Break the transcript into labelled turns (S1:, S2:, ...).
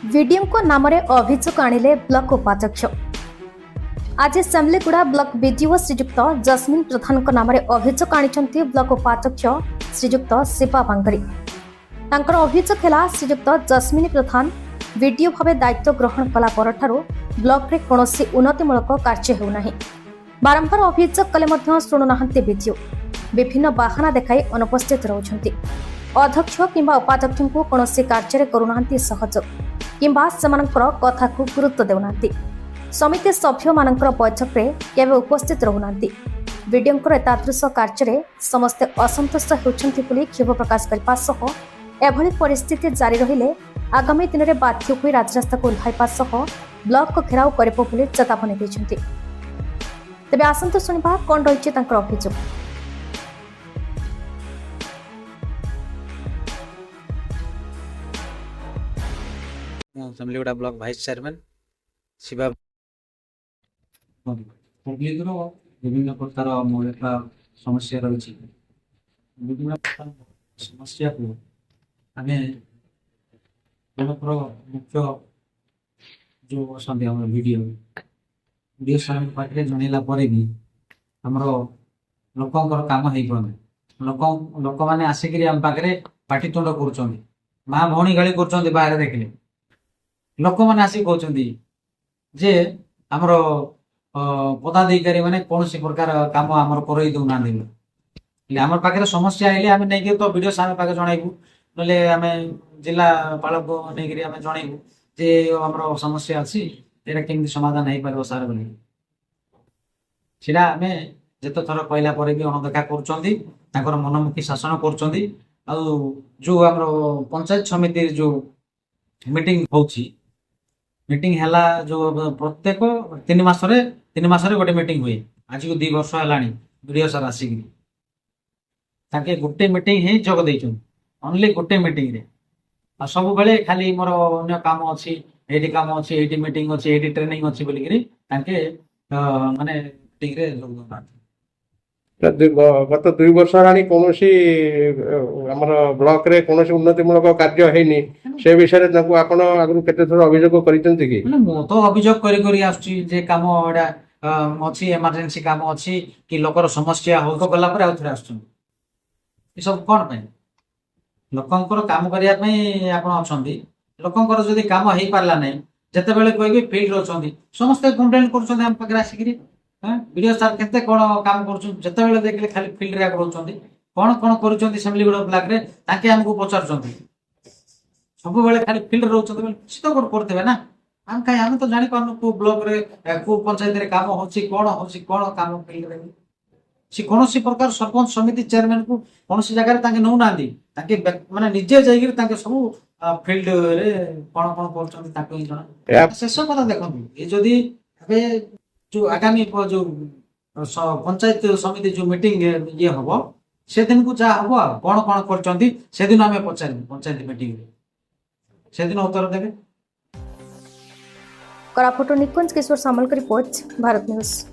S1: Video नाम अभियोग आनिले block उपाध्यक्ष। आज सेमलीगुड़ा ब्लॉक बीडीओ श्रीजुक्त जस्मिन प्रधान नाम अभियोग आनी ब्लॉक उपाध्यक्ष श्रीजुक्त शिवा बांगरी। अभियोग है श्रीजुक्त जस्मिन प्रधान बीडीओ भाव दायित्व ग्रहण कला ब्लॉक रे कौनसी उन्नतिमूलक कार्य होना। बारंबार अभियोग कले शुणुना बीडीओ विभिन्न बाहाना देखाई अनुपस्थित रोचंती। अध्यक्ष किंबा उपाध्यक्ष को कौनसी कार्य करूना सहयोग किंबा सेमानकर कथा को गुरुत्व देउना। समिति सभ्य मानकर बैठक रे केवे उपस्थित रहुना। बीडीओंकर एतादृश कार्य समस्ते असंतुष्ट होउछंती बोली क्षोभ प्रकाश करपा सह एभली परिस्थिति जारी रहिले आगामी दिन में बाध्य होई राजरास्ता को ओह्लाइबा सह ब्लॉक को घेराव करिबो बोली चेतावनी दैछंती। तेबे आसंतु सुनिबा कोन रहिछि तांकर अभियोग।
S2: सेमलीगुड़ा ब्लॉक वाइस चेयरमैन शिवा
S3: विभिन्न प्रकार मौलिक समस्या रही विभिन्न प्रकार समस्या को आम मुख्य जो अच्छा वीडियो सारे पाखे जनइला भी आमर लोकंर काम हो लोक मैंने आसिक आम पाखे पाटितुंड कर माँ भौणी गाड़ी कर बाहर देखले लोक मैंने आसिक कहते जे आमर पदाधिकारी मैंने कौन प्रकार काम आमर करई दौना आम पाखे समस्या आइले आम नहीं तो वीडियो सारे पाखे जनइबू ना आम जिलापाल को नहीं आम जनइबू जे आमर समस्या अच्छी यहाँ केमती समाधान हो पार सार बोली सीटा आम जिते थर कहला भी अणदेखा कर मनमुखी शासन कर जो आम पंचायत समिति जो मीटिंग होची मीटिंग हैला जो प्रत्येक 3 मास गोटे मीटिंग हुए आज को 2 वर्ष है वीडियो सार आसिक गोटे मीटिंग ही जोग देछन ओनली गोटे मीटिंग रे आ सब बेले खाली मोर अन्य काम अच्छी एटी काम अच्छी एटी मीटिंग अच्छी एटी ट्रेनिंग अच्छी बोली करी ताके माने मीटिंग रे जोग दो
S4: गत 2 वर्ष हेलाणी कौन ब्लॉक रे कौन उन्नतिमूलक कार्य हैनी से विषय में आपन आगु केते थोर अभियोग करिसंती कि
S3: मो तो अभियोग करी आछी जे काम एडा अछि इमरजेंसी काम अछि कि लोकर समस्या हो तो गला पर आ थोर आछन ई सब कोन पे लोकंकर काम करिया पे आपन अछंती लोकंकर जदी काम हेई पारला नै जते बेले कोइ फील्ड रोचंती समस्त कंप्लेंट करछन हम पकरा सिकरी वीडियो सार केते कोन काम करछु जते बेले देखले खाली फील्ड रे रोचंती कोन कोन करूचंती सेमलीगुड़ा ब्लॉक रे ताके हमकु पचारचंती सब बेले खाली फील्ड रोचंती बेले किछ तो करथबे ना हम तो जानि पारनु को ब्लॉक रे को पंचायत रे काम होछि कोन काम फील्ड रे सी कोनोसी प्रकार सरपंच समिति चेयरमैन को कोनोसी जगह रे ताके नौ नांदी ताके माने निजे जाईगिर ताके सब फील्ड रे कोन करचंती ताके जणा शेष कथा देखंतु ए जदी अबे जो आगामी जो पंचायत समिति जो मीटिंग ये हम से दिन को जहाँ हम कौन कौन कर से दिन आम पचार पंचायत मीटिंग से दिन उत्तर देवे।
S1: कोरापुट निकुंज किशोर सामल की रिपोर्ट, भारत न्यूज।